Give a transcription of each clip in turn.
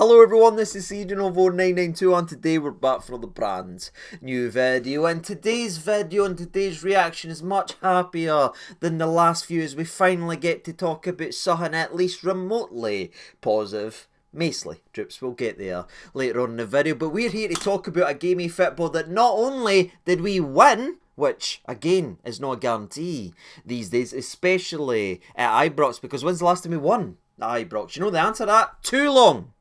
Hello everyone, this is Season0992 and today we're back for the brand new video. And today's video and today's reaction is much happier than the last few as we finally get to talk about something at least remotely positive. Mostly, Drips, we'll get there later on in the video, but we're here to talk about a game of football that not only did we win, which, again, is not a guarantee these days, especially at Ibrox, because when's the last time we won at Ibrox? You know the answer to that? Too long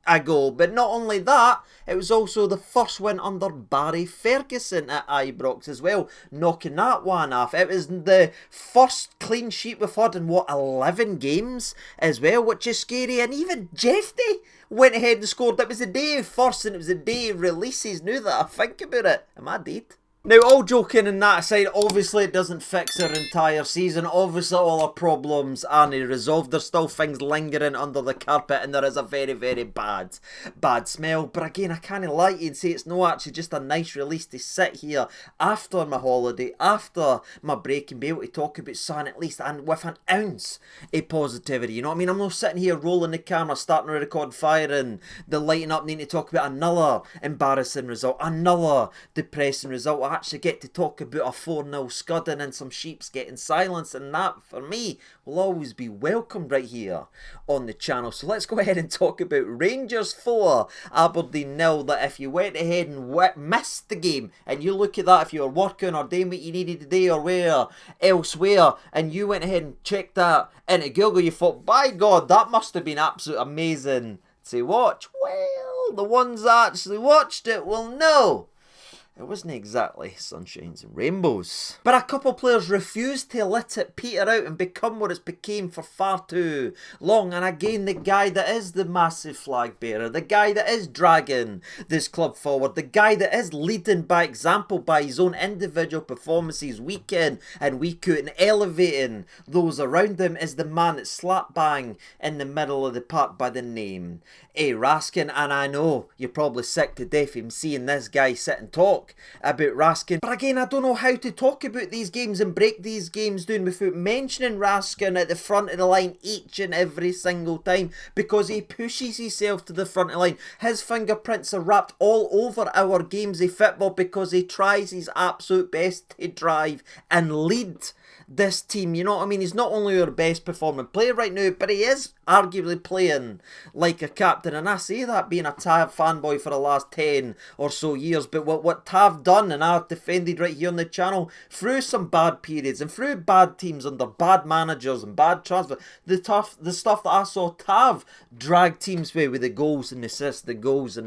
ago. But not only that, it was also the first win under Barry Ferguson at Ibrox as well, knocking that one off. It was the first clean sheet we've had in, what, 11 games as well, which is scary. And even Jefte went ahead and scored. It was the day of first and it was the day of releases, now that I think about it. Am I dead? Now, all joking and that aside, obviously it doesn't fix our entire season. Obviously all our problems aren't resolved. There's still things lingering under the carpet and there is a very, very bad smell. But again, I can't lie to you and say it's not actually just a nice release to sit here after my holiday, after my break, and be able to talk about something at least and with an ounce of positivity. You know what I mean? I'm not sitting here rolling the camera, starting to record fire and the lighting up, needing to talk about another embarrassing result, another depressing result. I actually get to talk about a 4-0 scudding and some sheeps getting silenced, and that for me will always be welcomed right here on the channel. So let's go ahead and talk about Rangers 4, Aberdeen 0. That if you went ahead and missed the game and you look at that, if you were working or doing what you needed to do or where elsewhere, and you went ahead and checked that into Google, you thought, by God, that must have been absolutely amazing to watch. Well, the ones that actually watched it will know it wasn't exactly sunshines and rainbows. But a couple players refused to let it peter out and become what it's became for far too long. And again, the guy that is the massive flag bearer, the guy that is dragging this club forward, the guy that is leading by example by his own individual performances week in and week out and elevating those around him, is the man that's slap bang in the middle of the park by the name of Raskin. And I know you're probably sick to death of seeing this guy sit and talk about Raskin, but again, I don't know how to talk about these games and break these games down without mentioning Raskin at the front of the line each and every single time, because he pushes himself to the front of the line. His fingerprints are wrapped all over our games of football because he tries his absolute best to drive and lead this team. You know what I mean? He's not only our best performing player right now, but he is arguably playing like a captain. And I say that being a Tav fanboy for the last 10 or so years. But what Tav done, and I've defended right here on the channel, through some bad periods and through bad teams under bad managers and bad transfers, the stuff that I saw Tav drag teams with the goals and the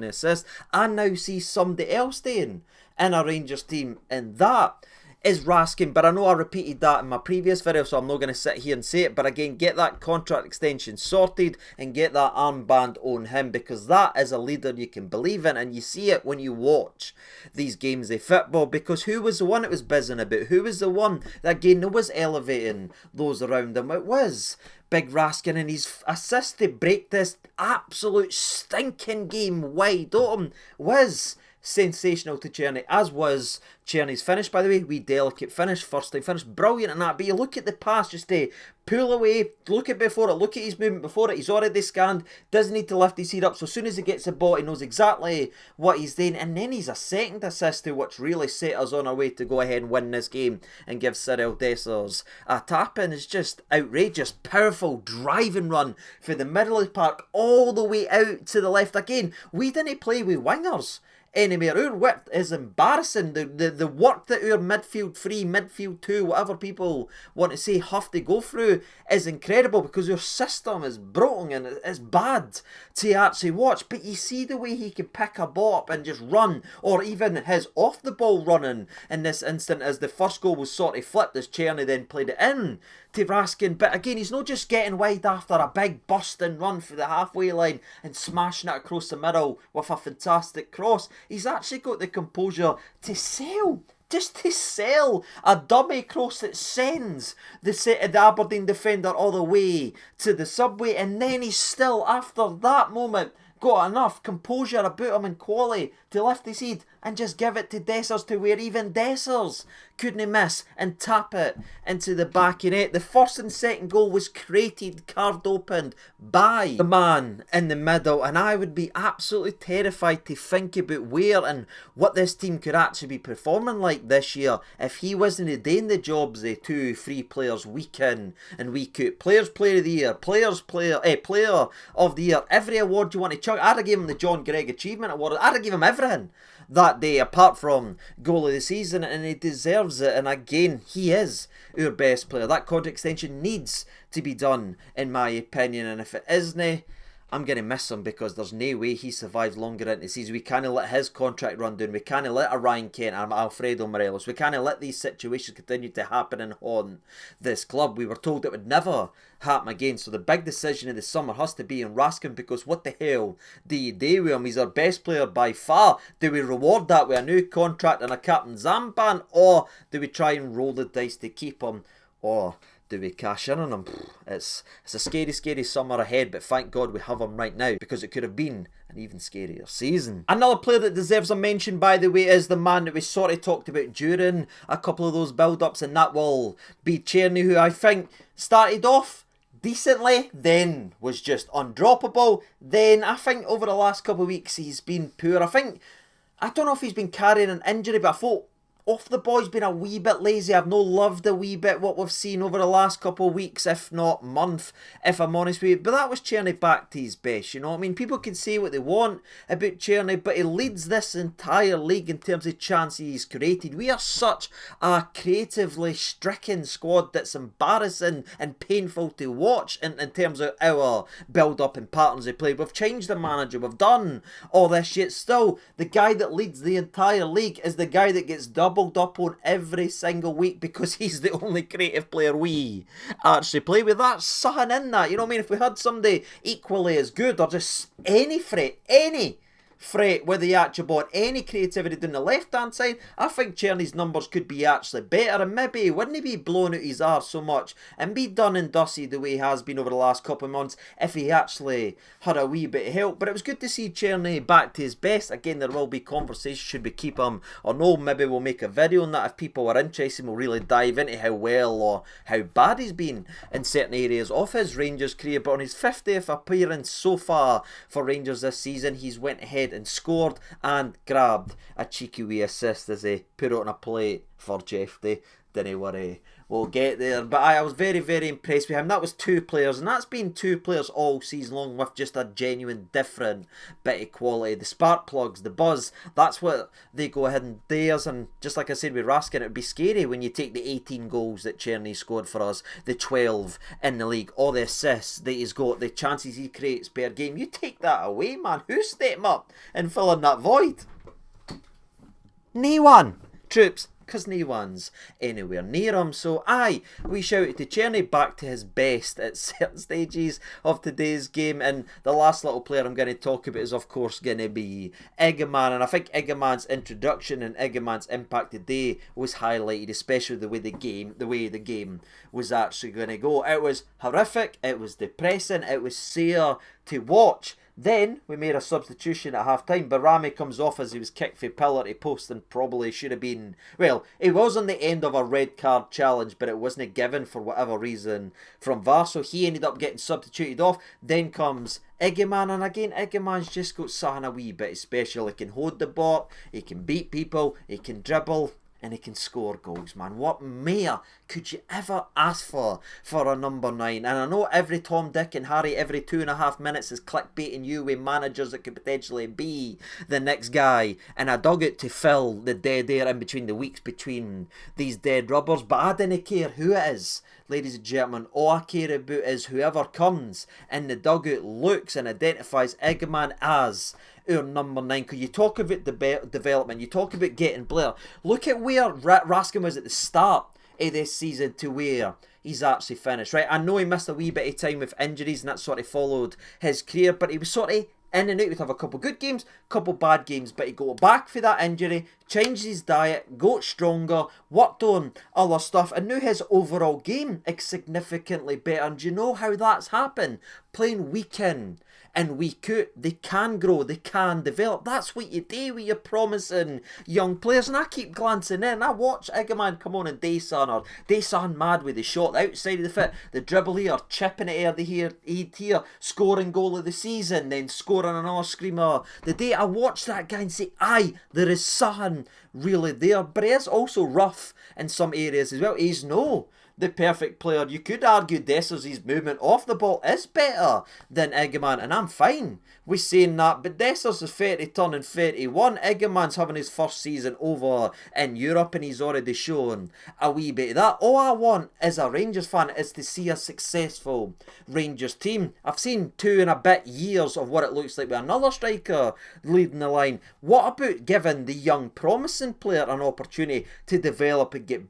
assists, I now see somebody else doing in a Rangers team, and that is Raskin. But I know I repeated that in my previous video, so I'm not going to sit here and say it. But again, get that contract extension sorted and get that armband on him, because that is a leader you can believe in, and you see it when you watch these games of football. Because who was the one that was buzzing about? Who was the one that again was elevating those around him? It was Big Raskin, and his assist to break this absolute stinking game wide open was sensational to Cerny, as was Cerny's finish, by the way. Wee delicate finish, first time finish, brilliant in that. But you look at the pass, just to pull away, look at before it, look at his movement before it. He's already scanned, doesn't need to lift his head up, so as soon as he gets the ball, he knows exactly what he's doing. And then he's a second assist to which really set us on our way to go ahead and win this game and give Cyril Dessers a tap-in. Is just outrageous, powerful driving run for the middle of the park all the way out to the left. Again, we didn't play with wingers anywhere. Our width is embarrassing. The work that our midfield 3, midfield 2, whatever people want to say, have to go through is incredible, because our system is broken and it's bad to actually watch. But you see the way he can pick a ball up and just run, or even his off the ball running in this instant, as the first goal was sort of flipped as Cerny then played it in to Raskin. But again, he's not just getting wide after a big busting run for the halfway line and smashing it across the middle with a fantastic cross. He's actually got the composure to sell just to sell a dummy cross that sends the Aberdeen defender all the way to the subway. And then he's still, after that moment, got enough composure about him and quality to lift his head and just give it to Dessers, to where even Dessers couldn't miss and tap it into the back of net. The first and second goal was created, carved open by the man in the middle, and I would be absolutely terrified to think about where and what this team could actually be performing like this year if he wasn't doing the jobs of 2-3 players week in and week out. Players Player of the Year, Player of the Year, every award you want to chuck. I'd have given him the John Gregg Achievement Award. I'd have given him everything that day apart from goal of the season, and he deserves it. And again, he is our best player. That contract extension needs to be done in my opinion, and if it isn't, I'm going to miss him, because there's no way he survives longer into the season. We can't let his contract run down. We can't let a Ryan Kent and Alfredo Morelos. We can't let these situations continue to happen and haunt this club. We were told it would never happen again. So the big decision of the summer has to be on Raskin, because what the hell do you do with him? He's our best player by far. Do we reward that with a new contract and a captain's armband, or do we try and roll the dice to keep him, or do we cash in on him? It's a scary, scary summer ahead, but thank God we have him right now, because it could have been an even scarier season. Another player that deserves a mention, by the way, is the man that we sort of talked about during a couple of those build-ups, and that will be Cerny, who I think started off decently, then was just undroppable. Then I think over the last couple of weeks he's been poor. I don't know if he's been carrying an injury, but I thought off the ball's been a wee bit lazy. I've not loved a wee bit what we've seen over the last couple of weeks, if not month, if I'm honest with you. But that was Cerny back to his best, you know what I mean? People can say what they want about Cerny, but he leads this entire league in terms of chances he's created. We are such a creatively stricken squad that's embarrassing and painful to watch in terms of our build-up and patterns of play. We've changed the manager, we've done all this shit. Still, the guy that leads the entire league is the guy that gets doubled up on every single week, because he's the only creative player we actually play with. That's something in that, you know what I mean? If we had somebody equally as good, or just any threat, with the actual ball, any creativity down the left hand side, I think Cerny's numbers could be actually better, and maybe he wouldn't be blowing out his arse so much and be done and dusty the way he has been over the last couple of months if he actually had a wee bit of help. But it was good to see Cerny back to his best. Again, there will be conversation, should we keep him or no? Maybe we'll make a video on that if people are interested. We'll really dive into how well or how bad he's been in certain areas of his Rangers career. But on his 50th appearance so far for Rangers this season, he's went ahead and scored and grabbed a cheeky wee assist as he put it on a plate for jefte. Didn't worry, we'll get there. But I was very, very impressed with him. That was 2 players, and that's been 2 players all season long with just a genuine different bit of quality. The spark plugs, the buzz, that's what they go ahead and theirs. And just like I said with Raskin, it would be scary when you take the 18 goals that Cerny scored for us, the 12 in the league, all the assists that he's got, the chances he creates per game. You take that away, man. Who's stepping up and filling that void? No one, troops. Because no one's anywhere near him. So we shouted to Cerny back to his best at certain stages of today's game. And the last little player I'm going to talk about is of course going to be Egaman. And I think Egaman's introduction and Egaman's impact today was highlighted, especially the way the game was actually going to go. It was horrific, it was depressing, it was sore to watch. Then we made a substitution at half time. Barami comes off as he was kicked for pillar to post, and probably should have been, well, it was on the end of a red card challenge, but it wasn't given for whatever reason from VAR, so he ended up getting substituted off. Then comes Igamane, and again Igaman's just got something a wee bit special. He can hold the ball, he can beat people, he can dribble, and he can score goals, man. What more could you ever ask for a number 9? And I know every Tom, Dick and Harry every 2.5 minutes is clickbaiting you with managers that could potentially be the next guy in a dugout to fill the dead air in between the weeks between these dead rubbers. But I didn't care who it is, ladies and gentlemen. All I care about is whoever comes in the dugout looks and identifies Egaman as our number 9. Because you talk about development, you talk about getting Blair. Look at where Raskin was at the start of this season to where he's actually finished, right? I know he missed a wee bit of time with injuries and that sort of followed his career, but he was sort of in and out. He'd have a couple good games, couple bad games, but he got back for that injury, changed his diet, got stronger, worked on other stuff, and now his overall game is significantly better. And do you know how that's happened? Playing week in and we could. They can grow, they can develop. That's what you do with your promising young players. And I keep glancing in. I watch Egaman come on and Dayson mad with the shot outside of the foot, the dribble here, chipping it out of here, scoring goal of the season, then scoring another screamer. The day I watch that guy and say, aye, there is something really there. But he is also rough in some areas as well. He's no the perfect player. You could argue Dessers' movement off the ball is better than Egaman, and I'm fine with saying that, but Dessers is 30 turning 31. Egaman's having his first season over in Europe, and he's already shown a wee bit of that. All I want as a Rangers fan is to see a successful Rangers team. I've seen 2 and a bit years of what it looks like with another striker leading the line. What about giving the young promising player an opportunity to develop and get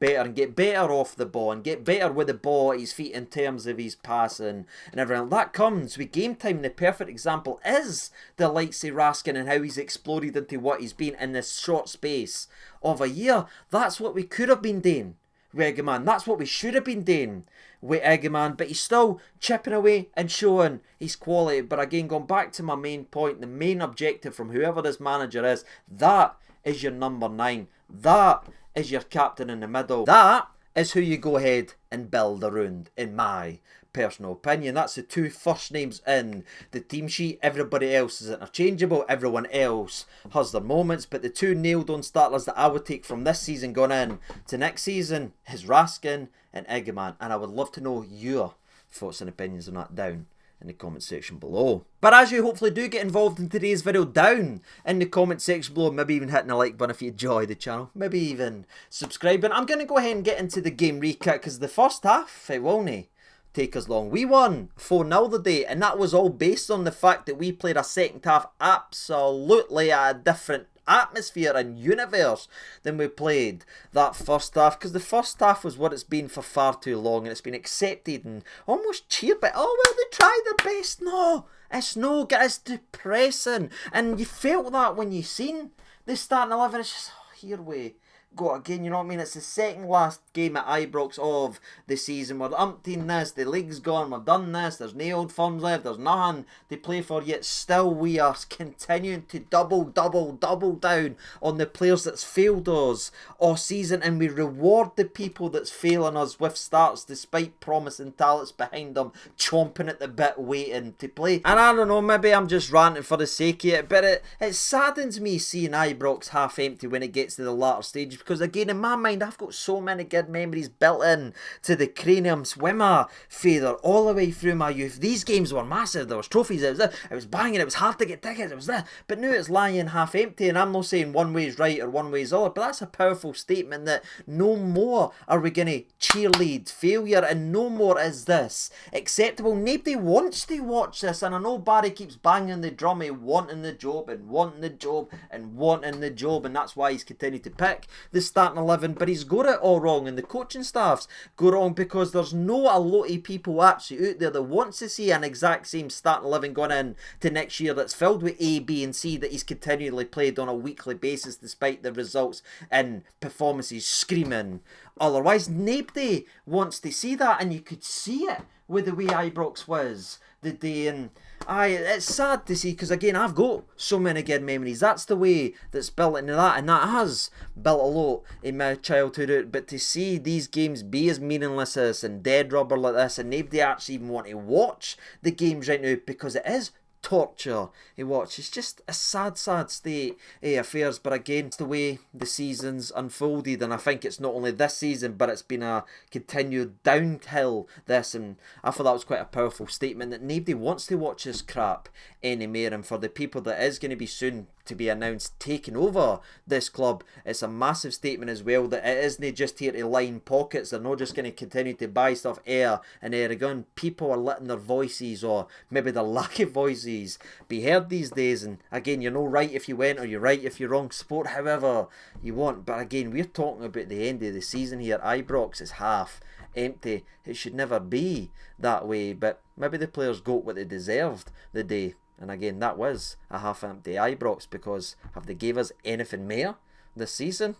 better off the ball and get better with the ball at his feet in terms of his passing and everything? That comes with game time. The perfect example is the likes of Raskin and how he's exploded into what he's been in this short space of a year. That's what we could have been doing with Egaman. That's what we should have been doing with Egaman, but he's still chipping away and showing his quality. But again, going back to my main point, the main objective from whoever this manager is, that is your number 9. That is your captain in the middle. That is who you go ahead and build around, in my personal opinion. That's the 2 first names in the team sheet. Everybody else is interchangeable. Everyone else has their moments, but the 2 nailed on starters that I would take from this season going in to next season is Raskin and Igamane, and I would love to know your thoughts and opinions on that down in the comment section below. But as you hopefully do get involved in today's video down in the comment section below, maybe even hitting the like button if you enjoy the channel, maybe even subscribing. I'm going to go ahead and get into the game recap, because the first half, it won't take us long. We won 4-0 the day, and that was all based on the fact that we played a second half absolutely at a different atmosphere and universe than we played that first half, because the first half was what it's been for far too long, and it's been accepted and almost cheered by, oh well, they tried their best. No, it's no, it's depressing, and you felt that when you seen the starting 11. It's just, oh, here we go again, you know what I mean? It's the second last game at Ibrox of the season. We're umpteen this, the league's gone, we've done this, there's no old firms left, there's nothing to play for, yet still we are continuing to double down on the players that's failed us all season, and we reward the people that's failing us with starts despite promising talents behind them chomping at the bit waiting to play. And I don't know, maybe I'm just ranting for the sake of it, but it saddens me seeing Ibrox half empty when it gets to the latter stages, because again, in my mind, I've got so many good memories built in to the cranium swimmer feather all the way through my youth. These games were massive. There was trophies, it was banging, it was hard to get tickets, it was there. But now it's lying half empty, and I'm not saying one way is right or one way is other, but that's a powerful statement that no more are we going to cheerlead failure, and no more is this acceptable. Nobody wants to watch this, and I know Barry keeps banging the drum of wanting the job and wanting the job and wanting the job, and that's why he's continued to pick the starting 11, but he's got it all wrong, and the coaching staffs go wrong, because there's no a lot of people actually out there that wants to see an exact same starting 11 going in to next year that's filled with A, B and C that he's continually played on a weekly basis despite the results and performances screaming otherwise. Nobody wants to see that, and you could see it with the way Ibrox was the day, and it's sad to see, because again, I've got so many good memories. That's the way that's built into that, and that has built a lot in my childhood out. But to see these games be as meaningless as and dead rubber like this, and nobody actually even want to watch the games right now because it is torture to watch. It's just a sad state of affairs. But again, it's the way the season's unfolded, and I think it's not only this season, but it's been a continued downhill this, and I thought that was quite a powerful statement that nobody wants to watch this crap anymore. And for the people that is going to be soon to be announced taking over this club, it's a massive statement as well that it isn't just here to line pockets. They're not just going to continue to buy stuff air and air again. People are letting their voices, or maybe their lack of voices, be heard these days. And again, you're no right if you went, or you're right if you're wrong. Support however you want, but again, we're talking about the end of the season here. Ibrox is half empty. It should never be that way, but maybe the players got what they deserved the day. And again, that was a half-empty Ibrox, because have they gave us anything more this season?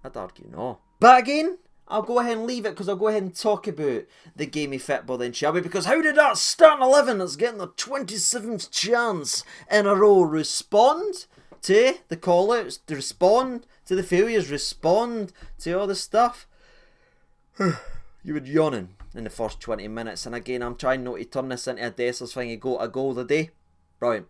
I'd argue no. But again, I'll go ahead and leave it because I'll go ahead and talk about the game of football then, shall we? Because how did that starting 11 that's getting their 27th chance in a row respond to the call-outs, to respond to the failures, respond to all the stuff? You were yawning in the first 20 minutes, and again, I'm trying not to turn this into a Dessers thing. You go a goal of the day, brilliant.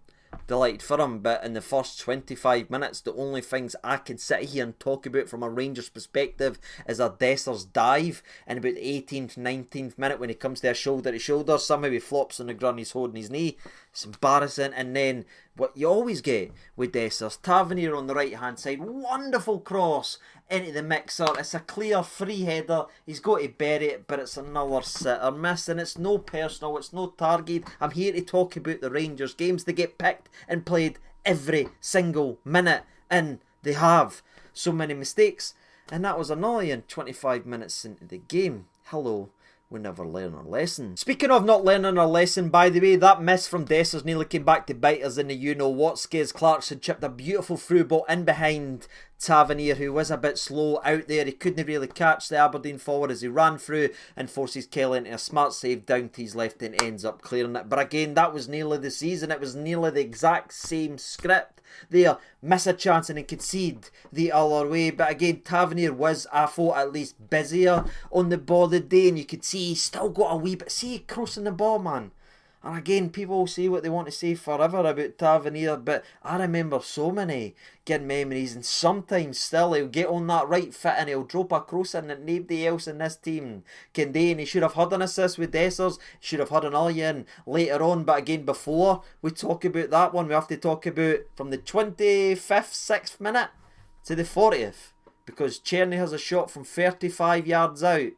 Delighted for him, but in the first 25 minutes, the only things I can sit here and talk about from a Rangers perspective is a Dessers dive in about the 18th, 19th minute when he comes to a shoulder to shoulder. Somehow he flops on the ground, he's holding his knee. It's embarrassing. And then what you always get with Dessers, Tavernier on the right hand side, wonderful cross into the mixer. It's a clear free header. He's got to bury it, but it's another sitter miss, and it's no personal, it's no target. I'm here to talk about the Rangers games. They get picked and played every single minute, and they have so many mistakes, and that was annoying 25 minutes into the game. Hello, we never learn our lesson. Speaking of not learning our lesson, by the way, that miss from Dessers nearly came back to bite us in the you-know-what. Skez Clarkson chipped a beautiful through ball in behind Tavernier, who was a bit slow out there. He couldn't really catch the Aberdeen forward as he ran through and forces Kelly into a smart save down to his left and ends up clearing it. But again, that was nearly the season. It was nearly the exact same script there. Miss a chance and then concede the other way. But again, Tavernier was, I thought, at least busier on the ball the day, and you could see he's still got a wee bit. See, crossing the ball, man. And again, people say what they want to say forever about Tavernier, but I remember so many good memories, and sometimes still he'll get on that right foot and he'll drop a cross in that nobody else in this team can do. And he should have had an assist with Dessers, should have had an in later on. But again, before we talk about that one, we have to talk about from the 25th, 6th minute to the 40th, because Cerny has a shot from 35 yards out.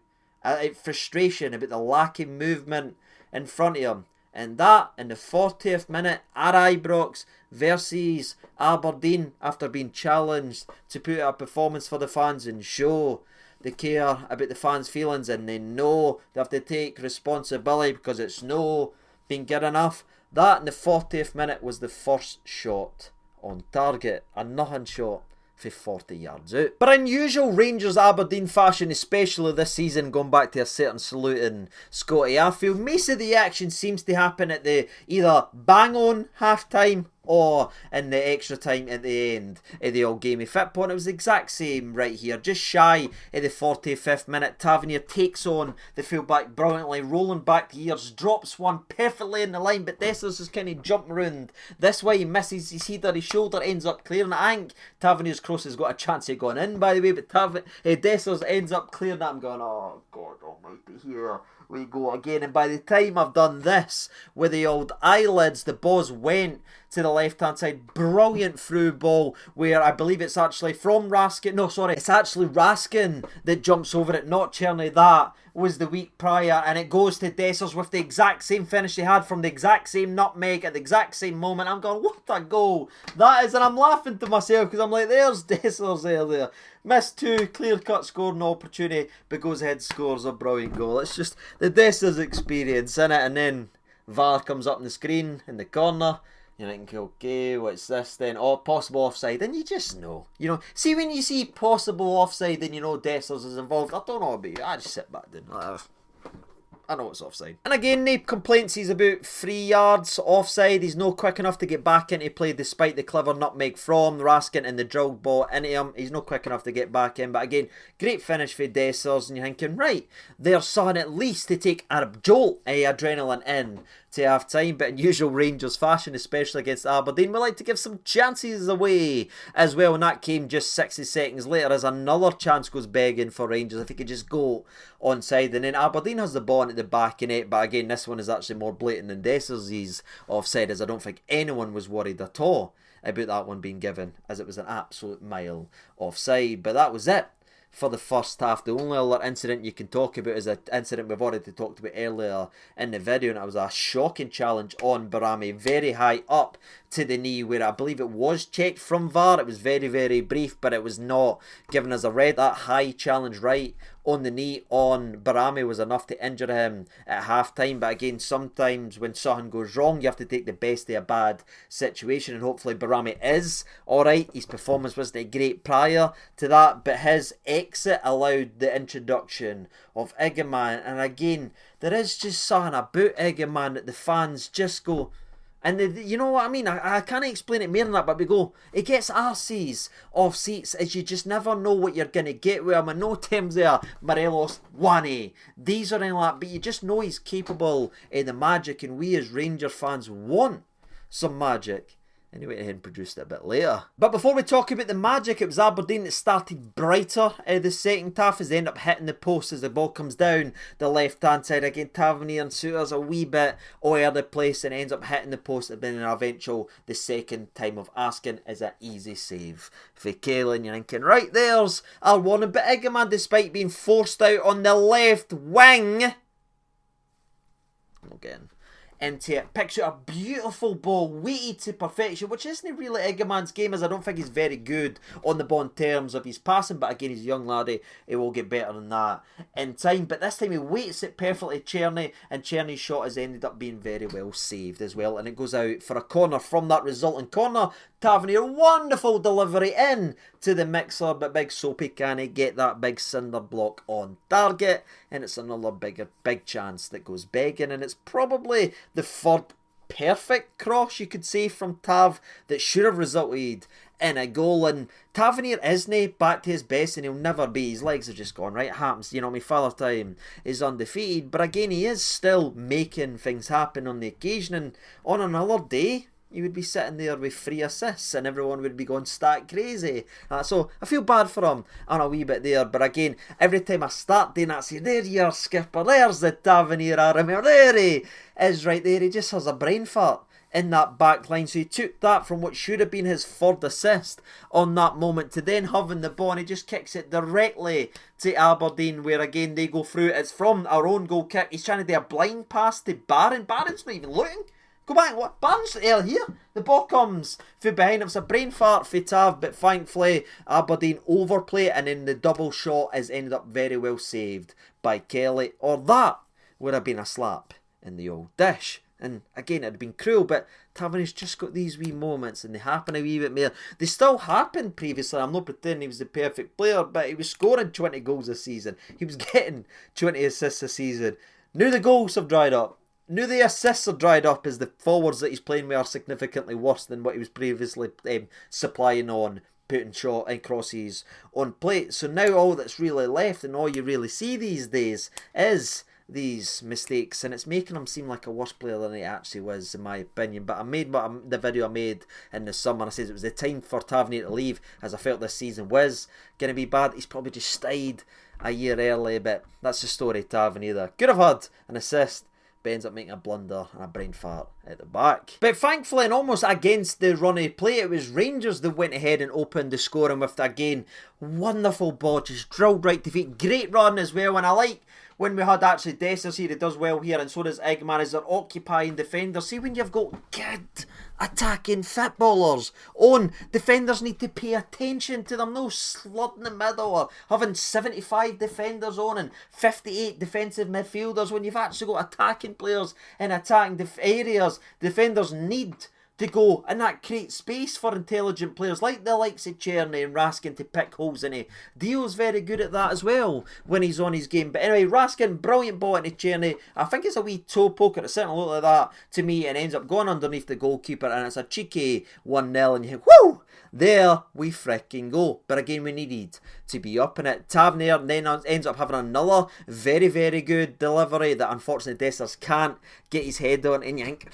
Frustration about the lack of movement in front of him. And that in the 40th minute at Ibrox versus Aberdeen, after being challenged to put out a performance for the fans and show they care about the fans' feelings, and they know they have to take responsibility because it's no been good enough. That in the 40th minute was the first shot on target, a nothing shot for 40 yards out. But in usual Rangers Aberdeen fashion, especially this season, going back to a certain saluting Scotty, I feel most of the action seems to happen at the either bang on half time or in the extra time at the end of the old game of football. And it was the exact same right here. Just shy of the 45th minute, Tavernier takes on the fullback brilliantly, rolling back the ears, drops one perfectly in the line, but Dessers is kind of jumping around this way. He misses his header, his shoulder ends up clearing it. I think Tavernier's cross has got a chance of going in, by the way, but Dessers ends up clearing it. I'm going, oh God almighty, here we go again. And by the time I've done this with the old eyelids, the ball's went to the left hand side. Brilliant through ball where I believe it's actually from Raskin. No, sorry, it's actually Raskin that jumps over it, not Cerny. That was the week prior, and it goes to Dessers with the exact same finish he had from the exact same nutmeg at the exact same moment. I'm going, what a goal that is, and I'm laughing to myself because I'm like, there's Dessers there. Missed two, clear-cut scoring opportunity, but goes ahead, scores a brilliant goal. It's just the Dessers experience, innit? And then VAR comes up on the screen in the corner. You're thinking, okay, what's this then? Oh, possible offside. And you just know. You know, see when you see possible offside and you know Dessers is involved, I don't know about you. I just sit back down. I know it's offside. And again, no complaints. He's about 3 yards offside. He's not quick enough to get back into play despite the clever nutmeg from Raskin and the drilled ball into him. He's not quick enough to get back in. But again, great finish for Dessers. And you're thinking, right, there's something at least to take a jolt of adrenaline in to half time. But in usual Rangers fashion, especially against Aberdeen, we like to give some chances away as well. And that came just 60 seconds later as another chance goes begging for Rangers if he could just go onside. And then Aberdeen has the ball into the back of it. But again, this one is actually more blatant than Dessers' offside, as I don't think anyone was worried at all about that one being given, as it was an absolute mile offside. But that was it for the first half. The only other incident you can talk about is an incident we've already talked about earlier in the video, and it was a shocking challenge on Barami, very high up to the knee, where I believe it was checked from VAR. It was very, very brief, but it was not given as a red. That high challenge right on the knee on Barame was enough to injure him at half time. But again, sometimes when something goes wrong, you have to take the best of a bad situation, and hopefully Barame is alright. His performance wasn't great prior to that, but his exit allowed the introduction of Egaman. And again, there is just something about Egaman that the fans just go, and you know what I mean? I can't explain it more than that, but we go, it gets arses off seats, as you just never know what you're going to get with him. And no terms there, Morelos, Wane, these are anything like that, but you just know he's capable of the magic, and we as Rangers fans want some magic. And he went ahead and produced it a bit later. But before we talk about the magic, it was Aberdeen that started brighter the second half, as they end up hitting the post as the ball comes down the left-hand side. Again, Tavernier and Souttar's a wee bit all over the place and ends up hitting the post, and then an eventual, the second time of asking, is an easy save for Kelly. And you're thinking, right, there's our warning. But Egaman, despite being forced out on the left wing, again, into it, picks out a beautiful ball, weighted to perfection, which isn't really Egaman's game, as I don't think he's very good on the ball in terms of his passing, but again, he's a young laddie, he will get better than that in time. But this time he weights it perfectly, Cerny, and Cerny's shot has ended up being very well saved as well, and it goes out for a corner from that resulting corner. Tavernier, wonderful delivery in to the mixer, but big Soapy can't get that big cinder block on target, and it's another big chance that goes begging, and it's probably the third perfect cross, you could say, from Tav that should have resulted in a goal. And Tavernier isn't back to his best, and he'll never be. His legs are just gone, right? It happens, you know, my father time is undefeated, but again, he is still making things happen on the occasion, and on another day, he would be sitting there with 3 assists and everyone would be going stat crazy. So I feel bad for him on a wee bit there. But again, every time I start doing that, I say, there you are, skipper. There's the Tavernier I remember. There he is right there. He just has a brain fart in that back line. So he took that from what should have been his 3rd assist on that moment to then having the ball, and he just kicks it directly to Aberdeen, where again they go through. It's from our own goal kick. He's trying to do a blind pass to Barron. Barron's not even looking. Go back, what? Barnes here. The ball comes from behind him. It's a brain fart for Tav, but thankfully Aberdeen overplay, and then the double shot is ended up very well saved by Kelly, or that would have been a slap in the old dish. And again, it'd have been cruel, but Tavernier's just got these wee moments, and they happen a wee bit more. They still happened previously. I'm not pretending he was the perfect player, but he was scoring 20 goals a season. He was getting 20 assists a season. Now the goals have dried up. Now the assists are dried up, as the forwards that he's playing with are significantly worse than what he was previously supplying on, putting shot and crosses on plate. So now all that's really left, and all you really see these days, is these mistakes, and it's making him seem like a worse player than he actually was, in my opinion. But I made the video I made in the summer, and I said it was the time for Tavernier to leave, as I felt this season was going to be bad. He's probably just stayed a year early, but that's the story of Tavernier there. Could have had an assist, but ends up making a blunder and a brain fart at the back. But thankfully, and almost against the run of play, it was Rangers that went ahead and opened the scoring with, again, wonderful ball, just drilled right to feet. Great run as well, and I like when we had actually Dessers here, he does well here, and so does Egaman, as they're occupying defenders. See, when you've got good attacking footballers on, defenders need to pay attention to them. No slot in the middle, or having 75 defenders on and 58 defensive midfielders. When you've actually got attacking players in attacking areas, defenders need to go, and that creates space for intelligent players like the likes of Cerny and Raskin to pick holes in it. Dio's very good at that as well when he's on his game. But anyway, Raskin, brilliant ball into Cerny. I think it's a wee toe poker. It certainly looked like that to me, and ends up going underneath the goalkeeper, and it's a cheeky 1-0, and you think, whoo! There we fricking go. But again, we needed to be up in it. Tavernier then ends up having another very, very good delivery that unfortunately Dessers can't get his head on, and you think,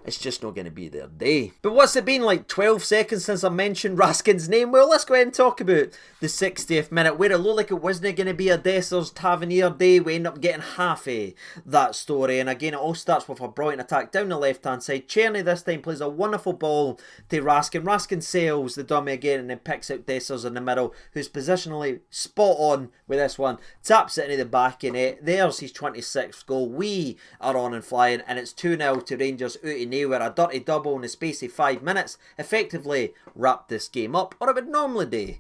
it's just not going to be their day. But what's it been, like 12 seconds since I mentioned Raskin's name? Well, let's go ahead and talk about the 60th minute, where it looked like it wasn't going to be a Dessers Tavernier day. We end up getting half of that story, and again, it all starts with a brilliant attack down the left-hand side. Cerny this time plays a wonderful ball to Raskin. Raskin sails the dummy again, and then picks out Dessers in the middle, who's positionally spot on with this one. Taps it into the back of net. There's his 26th goal. We are on and flying, and it's 2-0 to Rangers out of Aberdeen, where a dirty double in the space of 5 minutes effectively wrapped this game up, or it would normally do.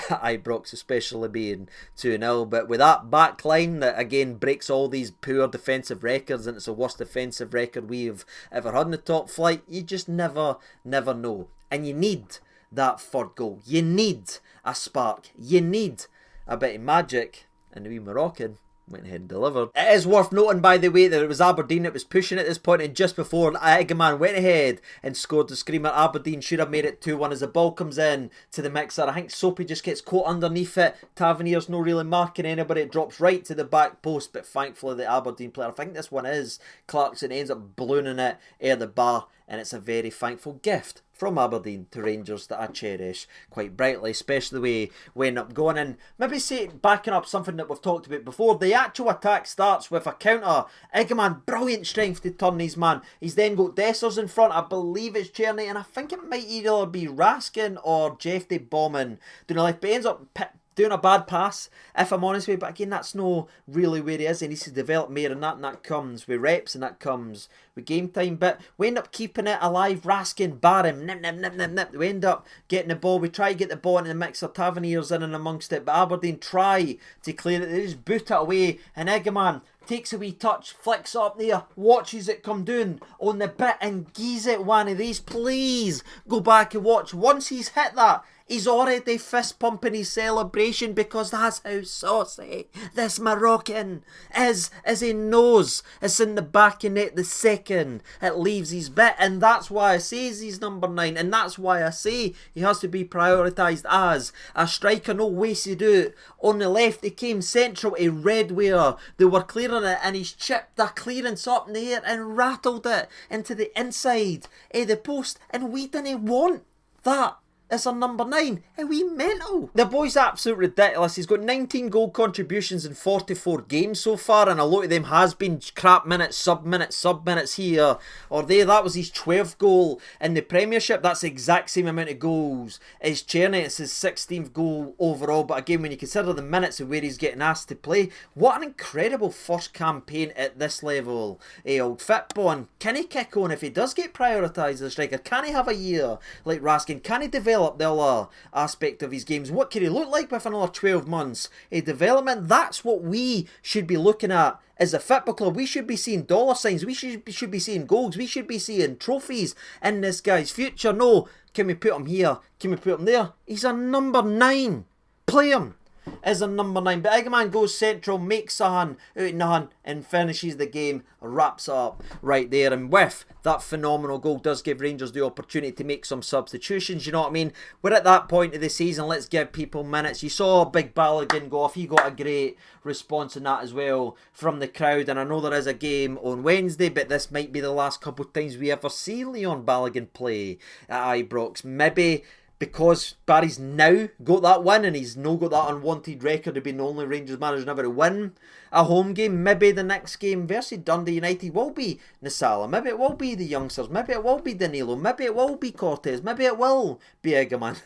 Ibrox especially being 2-0, but with that back line that again breaks all these poor defensive records, and it's the worst defensive record we've ever had in the top flight, you just never know. And you need that third goal. You need a spark. You need a bit of magic, and the wee Moroccan went ahead and delivered. It is worth noting, by the way, that it was Aberdeen that was pushing at this point, and just before Egaman went ahead and scored the screamer, Aberdeen should have made it 2-1 as the ball comes in to the mixer. I think Soapy just gets caught underneath it. Tavernier's no really marking anybody. It drops right to the back post, but thankfully the Aberdeen player, I think this one is Clarkson, ends up ballooning it air the bar, and it's a very thankful gift from Aberdeen to Rangers that I cherish quite brightly, especially the way we end up going in. Maybe say, backing up something that we've talked about before, the actual attack starts with a counter. Egaman, brilliant strength to turn his man. He's then got Dessers in front, I believe it's Cerny, and I think it might either be Raskin or Jefte bombing doing the left, but ends up doing a bad pass, if I'm honest with you. But again, that's no really where he is. He needs to develop more, and that comes with reps, and that comes with game time. But we end up keeping it alive. Raskin, bar him, nip. We end up getting the ball. We try to get the ball into the mixer. Tavernier's in and amongst it, but Aberdeen try to clear it. They just boot it away, and Egaman takes a wee touch, flicks up there, watches it come down on the bit, and gives it one of these. Please go back and watch. Once he's hit that, he's already fist pumping his celebration, because that's how saucy this Moroccan is, as he knows it's in the back of net the second it leaves his bit. And that's why I say he's number 9, and that's why I say he has to be prioritised as a striker. No wasted out on the left. He came central to Redware. They were clearing it, and he's chipped a clearance up in the air and rattled it into the inside of the post, and we didn't want that as our number 9. Are we mental? The boy's absolutely ridiculous. He's got 19 goal contributions in 44 games so far, and a lot of them has been crap minutes, sub minutes here or there. That was his 12th goal in the Premiership. That's the exact same amount of goals as Cerny. It's his 16th goal overall. But again, when you consider the minutes and where he's getting asked to play, what an incredible first campaign at this level. Old football. And can he kick on if he does get prioritised as a striker? Can he have a year like Raskin? Can he develop the other aspect of his games? What can he look like with another 12 months of development? That's what we should be looking at as a football club. We should be seeing dollar signs. We should be seeing goals. We should be seeing trophies in this guy's future. No, can we put him here? Can we put him there? He's a number 9. Play him as a number 9. But Egaman goes central, makes a hand out of nothing, and finishes the game, wraps up right there. And with that phenomenal goal, does give Rangers the opportunity to make some substitutions. You know what I mean? We're at that point of the season. Let's give people minutes. You saw Big Balogun go off. He got a great response in that as well from the crowd. And I know there is a game on Wednesday, but this might be the last couple of times we ever see Leon Balogun play at Ibrox. Maybe because Barry's now got that win, and he's no got that unwanted record of being the only Rangers manager never to win a home game. Maybe the next game versus Dundee United will be Nasala. Maybe it will be the youngsters. Maybe it will be Danilo. Maybe it will be Cortez. Maybe it will be Egaman.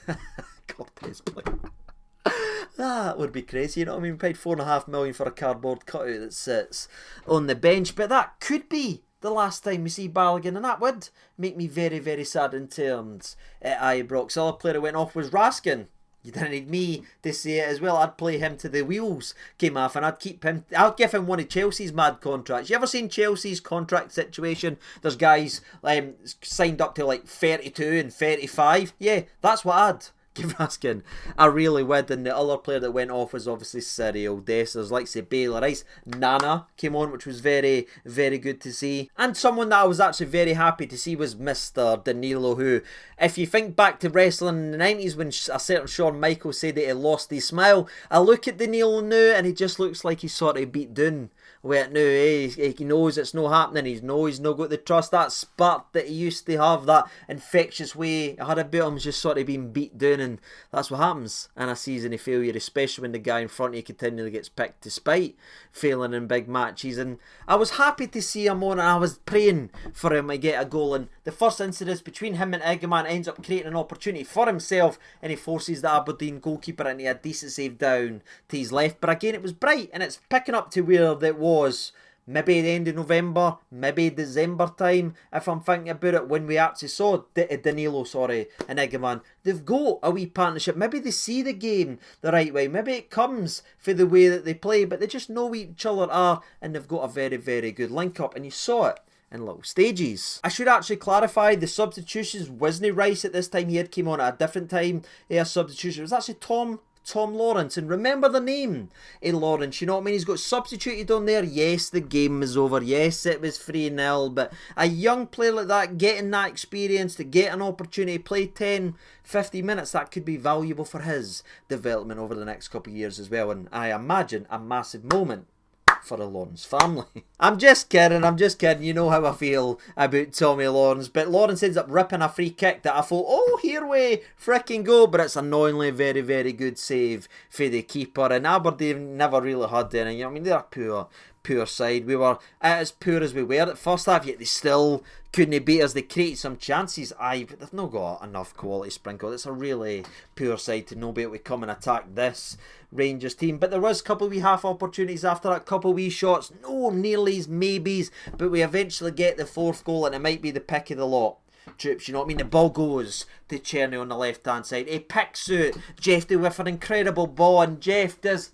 Cortez play. That would be crazy, you know what I mean? We paid $4.5 million for a cardboard cutout that sits on the bench, but that could be the last time we see Balogun, and that would make me very, very sad in terms at Ibrox. The other player who went off was Raskin. You didn't need me to say it as well. I'd play him to the wheels came off, and I'd keep him. I'd give him one of Chelsea's mad contracts. You ever seen Chelsea's contract situation? There's guys signed up to like 32 and 35. Yeah, that's what I'd give Raskin. I really would. And the other player that went off was obviously Cyril Dessers. Like say Baylor Rice. Nana came on, which was very, very good to see. And someone that I was actually very happy to see was Mr. Danilo, who, if you think back to wrestling in the 90s when a certain Shawn Michaels said that he lost his smile, I look at Danilo now and he just looks like he's sort of beat down with it now. He knows it's not happening. He knows he's not got the trust. That spark that he used to have, that infectious way I had about him, just sort of being beat down, and that's what happens in a season of failure, especially when the guy in front of you continually gets picked despite failing in big matches. And I was happy to see him on, and I was praying for him to get a goal. And the first incident between him and Egaman ends up creating an opportunity for himself, and he forces the Aberdeen goalkeeper into a decent save down to his left. But again, it was bright, and it's picking up to where that was maybe the end of November, maybe December time, if I'm thinking about it, when we actually saw Danilo, and Egaman. They've got a wee partnership. Maybe they see the game the right way. Maybe it comes for the way that they play, but they just know who each other are, and they've got a very, very good link-up, and you saw it in little stages. I should actually clarify, the substitutions wasn't Rice at this time. He had came on at a different time. A substitution. It was actually Tom Lawrence, and remember the name Lawrence, you know what I mean? He's got substituted on there. Yes, the game was over. Yes, it was 3-0, but a young player like that, getting that experience, to get an opportunity to play 10, 50 minutes, that could be valuable for his development over the next couple of years as well, and I imagine a massive moment for the Lawrence family. I'm just kidding, you know how I feel about Tommy Lawrence, but Lawrence ends up ripping a free kick that I thought, oh, here we fricking go, but it's annoyingly very, very good save for the keeper, and Aberdeen never really had any, I mean, they're a poor side. We were as poor as we were at first half, yet they still couldn't beat us. They created some chances, but they've not got enough quality sprinkled. It's a really poor side to not be able to come and attack this Rangers team. But there was a couple of wee half opportunities after that, couple of wee shots, no nearlies, maybes, but we eventually get the fourth goal, and it might be the pick of the lot. Troops, you know what I mean? The ball goes to Cerny on the left hand side. He picks out Jefte with an incredible ball, and Jeff does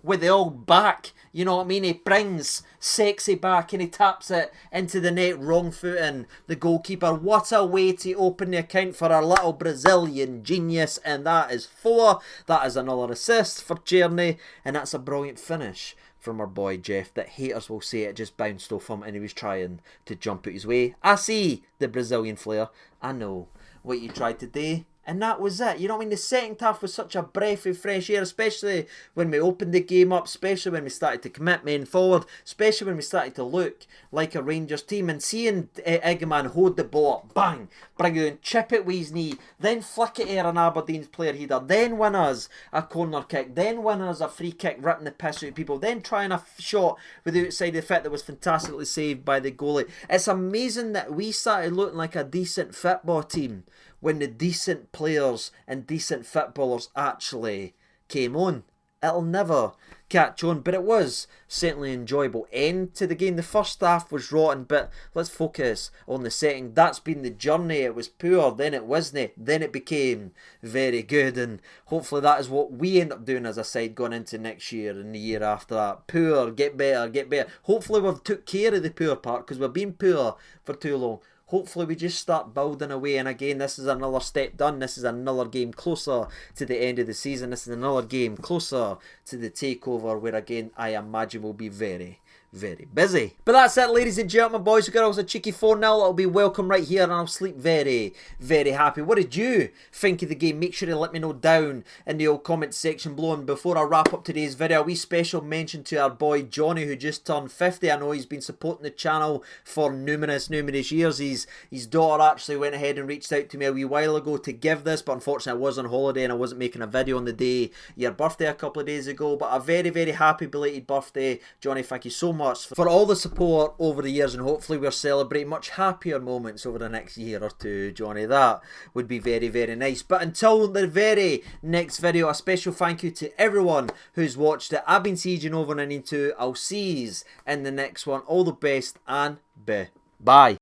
with the old back, you know what I mean? He brings sexy back and he taps it into the net, wrong foot in the goalkeeper. What a way to open the account for our little Brazilian genius, and that is 4. That is another assist for Cerny, and that's a brilliant finish from our boy Jeff, that haters will say it just bounced off him and he was trying to jump out his way. I see the Brazilian flair. I know what you tried to do. And that was it. You know what I mean? The second half was such a breath of fresh air, especially when we opened the game up, especially when we started to commit men forward, especially when we started to look like a Rangers team. And seeing Egaman hold the ball up, bang, bring it in, chip it with his knee, then flick it here an Aberdeen's player header, then win us a corner kick, then win us a free kick, ripping the piss out of people, then trying a shot with the outside of the fit that was fantastically saved by the goalie. It's amazing that we started looking like a decent football team when the decent players and decent footballers actually came on. It'll never catch on, but it was certainly enjoyable end to the game. The first half was rotten, but let's focus on the second. That's been the journey. It was poor, then it wasn't, then it became very good, and hopefully that is what we end up doing as a side going into next year and the year after that. Poor, get better, get better. Hopefully we've took care of the poor part, because we've been poor for too long. Hopefully we just start building away, and again, this is another step done. This is another game closer to the end of the season. This is another game closer to the takeover, where again I imagine we'll be very, very busy. But that's it, ladies and gentlemen, boys and girls. A cheeky 4-0. It'll be welcome right here, and I'll sleep very, very happy. What did you think of the game? Make sure to let me know down in the old comment section below. And before I wrap up today's video, a wee special mention to our boy Johnny, who just turned 50. I know he's been supporting the channel for numerous years. His daughter actually went ahead and reached out to me a wee while ago to give this, but unfortunately I was on holiday and I wasn't making a video on the day your birthday a couple of days ago. But a very, very happy belated birthday, Johnny. Thank you so much for all the support over the years, and hopefully we're celebrating much happier moments over the next year or two, Johnny. That would be very, very nice. But until the very next video, a special thank you to everyone who's watched it. I've been sieging over 992. I'll see you in the next one. All the best, and bye.